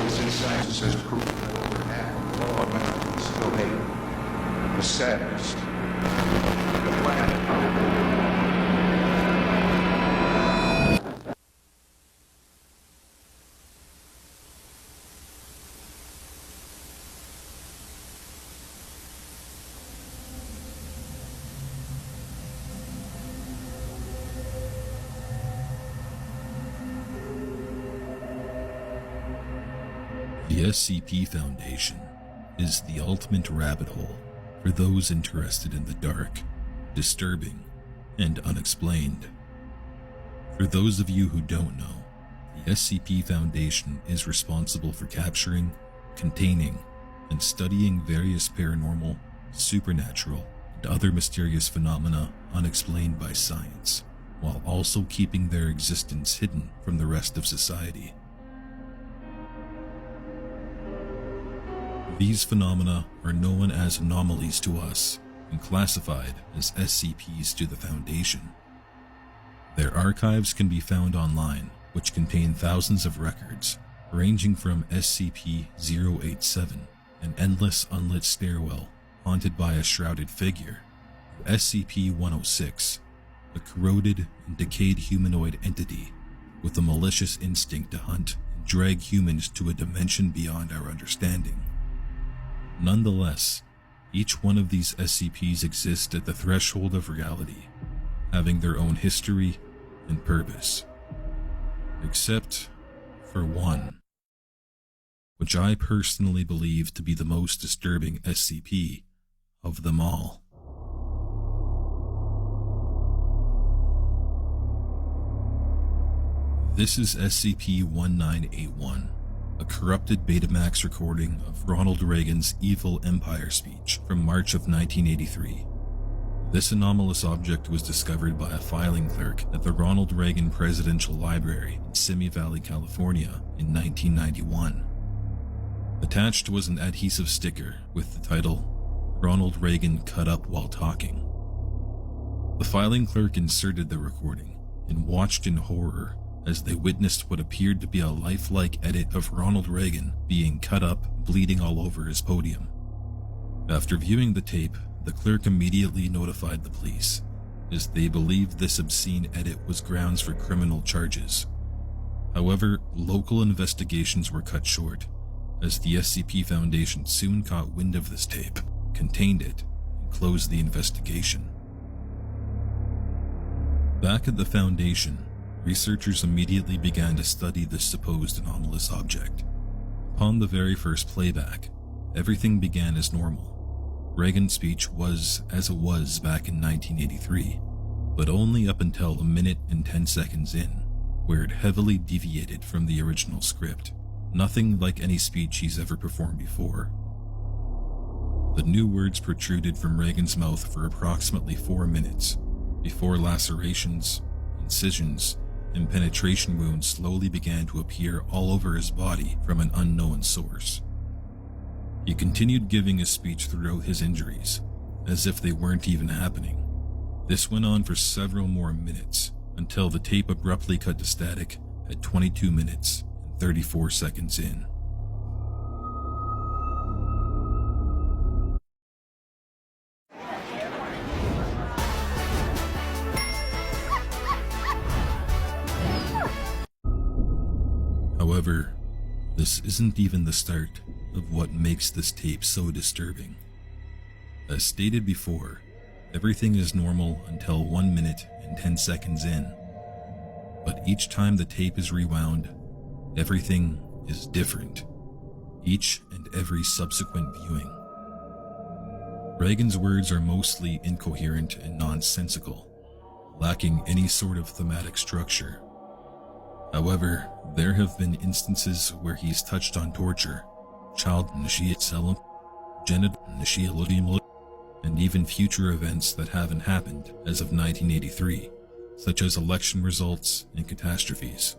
This insight says proof that over half of all Americans still hate the saddest, the planet. The SCP Foundation is the ultimate rabbit hole for those interested in the dark, disturbing, and unexplained. For those of you who don't know, the SCP Foundation is responsible for capturing, containing, and studying various paranormal, supernatural, and other mysterious phenomena unexplained by science, while also keeping their existence hidden from the rest of society. These phenomena are known as anomalies to us and classified as SCPs to the Foundation. Their archives can be found online, which contain thousands of records, ranging from SCP-087, an endless unlit stairwell haunted by a shrouded figure, to SCP-106, a corroded and decayed humanoid entity with a malicious instinct to hunt and drag humans to a dimension beyond our understanding. Nonetheless, each one of these SCPs exists at the threshold of reality, having their own history and purpose. Except for one, which I personally believe to be the most disturbing SCP of them all. This is SCP-1981. A corrupted Betamax recording of Ronald Reagan's Evil Empire speech from March of 1983. This anomalous object was discovered by a filing clerk at the Ronald Reagan Presidential Library in Simi Valley, California in 1991. Attached was an adhesive sticker with the title, "Ronald Reagan cut up while talking." The filing clerk inserted the recording and watched in horror as they witnessed what appeared to be a lifelike edit of Ronald Reagan being cut up, bleeding all over his podium. After viewing the tape, the clerk immediately notified the police, as they believed this obscene edit was grounds for criminal charges. However, local investigations were cut short, as the SCP Foundation soon caught wind of this tape, contained it, and closed the investigation. Back at the Foundation, researchers immediately began to study this supposed anomalous object. Upon the very first playback, everything began as normal. Reagan's speech was as it was back in 1983, but only up until a minute and 10 seconds in, where it heavily deviated from the original script. Nothing like any speech he's ever performed before. The new words protruded from Reagan's mouth for approximately 4 minutes, before lacerations, incisions, and penetration wounds slowly began to appear all over his body from an unknown source. He continued giving his speech throughout his injuries, as if they weren't even happening. This went on for several more minutes, until the tape abruptly cut to static at 22 minutes and 34 seconds in. However, this isn't even the start of what makes this tape so disturbing. As stated before, everything is normal until 1 minute and 10 seconds in. But each time the tape is rewound, everything is different, each and every subsequent viewing. Reagan's words are mostly incoherent and nonsensical, lacking any sort of thematic structure. However, there have been instances where he's touched on torture, child Nishiya genital Nishiya, and even future events that haven't happened as of 1983, such as election results and catastrophes.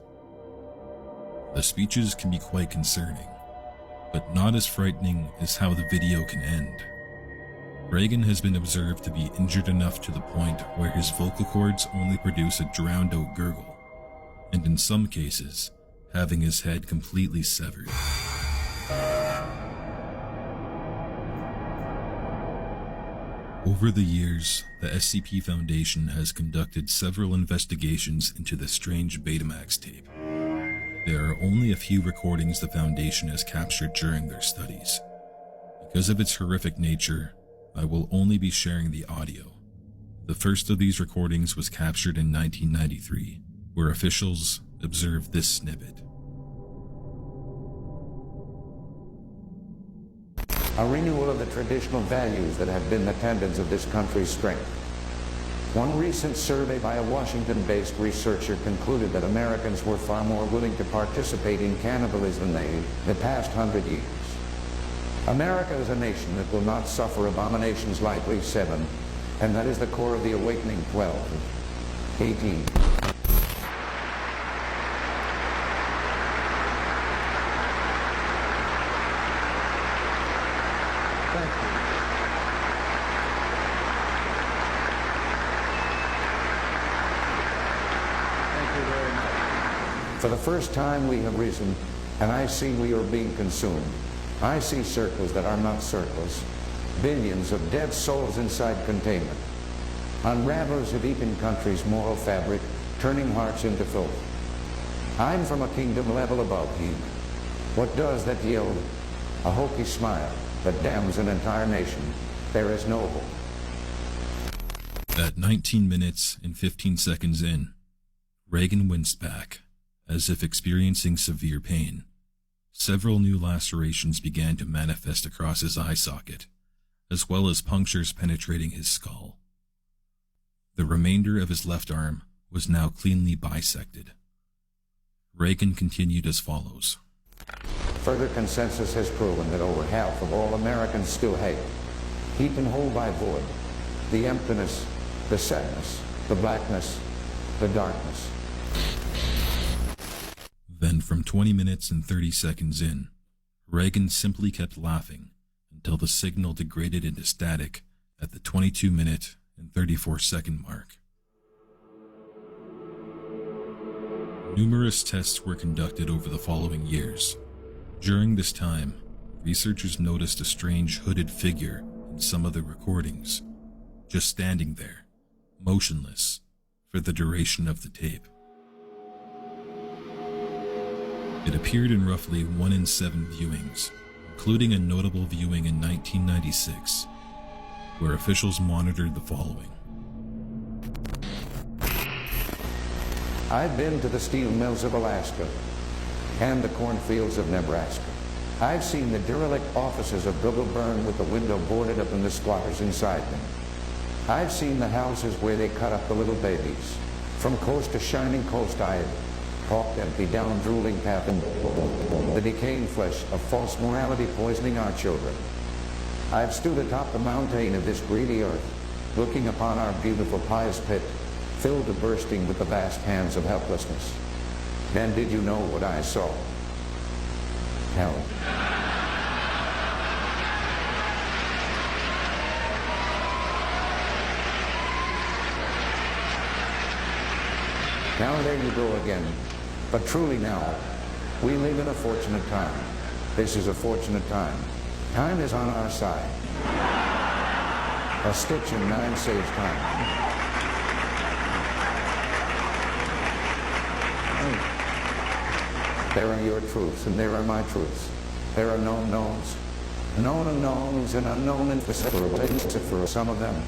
The speeches can be quite concerning, but not as frightening as how the video can end. Reagan has been observed to be injured enough to the point where his vocal cords only produce a drowned-out gurgle, and in some cases, having his head completely severed. Over the years, the SCP Foundation has conducted several investigations into the strange Betamax tape. There are only a few recordings the Foundation has captured during their studies. Because of its horrific nature, I will only be sharing the audio. The first of these recordings was captured in 1993, where officials observed this snippet. A renewal of the traditional values that have been the tendons of this country's strength. One recent survey by a Washington-based researcher concluded that Americans were far more willing to participate in cannibalism than the past 100 years. America is a nation that will not suffer abominations likely 7, and that is the core of the awakening 12, 18. Thank you. Thank you very much. For the first time we have risen, and I see we are being consumed. I see circles that are not circles, billions of dead souls inside containment. Unravelers have eaten country's moral fabric, turning hearts into filth. I'm from a kingdom level above him. What does that yield? A hokey smile that damns an entire nation. There is no hope. At 19 minutes and 15 seconds in, Reagan winced back, as if experiencing severe pain. Several new lacerations began to manifest across his eye socket, as well as punctures penetrating his skull. The remainder of his left arm was now cleanly bisected. Reagan continued as follows. Further consensus has proven that over half of all Americans still hate, eaten whole by void, the emptiness, the sadness, the blackness, the darkness. Then from 20 minutes and 30 seconds in, Reagan simply kept laughing until the signal degraded into static at the 22-minute and 34-second mark. Numerous tests were conducted over the following years. During this time, researchers noticed a strange hooded figure in some of the recordings, just standing there, motionless, for the duration of the tape. It appeared in roughly 1 in 7 viewings, including a notable viewing in 1996, where officials monitored the following. I've been to the steel mills of Alaska and the cornfields of Nebraska. I've seen the derelict offices of Google burn with the window boarded up and the squatters inside them. I've seen the houses where they cut up the little babies. From coast to shining coast, I've walked empty down drooling path and the decaying flesh of false morality poisoning our children. I've stood atop the mountain of this greedy earth, looking upon our beautiful pious pit, filled to bursting with the vast hands of helplessness. And did you know what I saw? Hell. Now there you go again. But truly now, we live in a fortunate time. This is a fortunate time. Time is on our side. A stitch in 9 saves time. There are your truths, and there are my truths. There are known knowns, known unknowns, and unknown for some of them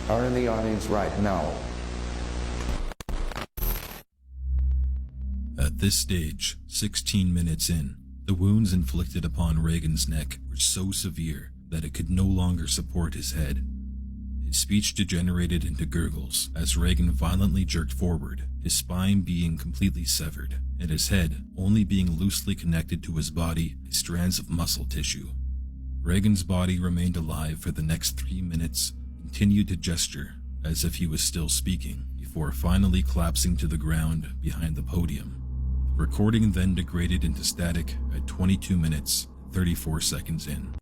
are in the audience right now. At this stage, 16 minutes in, the wounds inflicted upon Reagan's neck were so severe that it could no longer support his head. His speech degenerated into gurgles as Reagan violently jerked forward, his spine being completely severed, and his head only being loosely connected to his body by strands of muscle tissue. Reagan's body remained alive for the next 3 minutes, continued to gesture as if he was still speaking, before finally collapsing to the ground behind the podium. The recording then degraded into static at 22 minutes, 34 seconds in.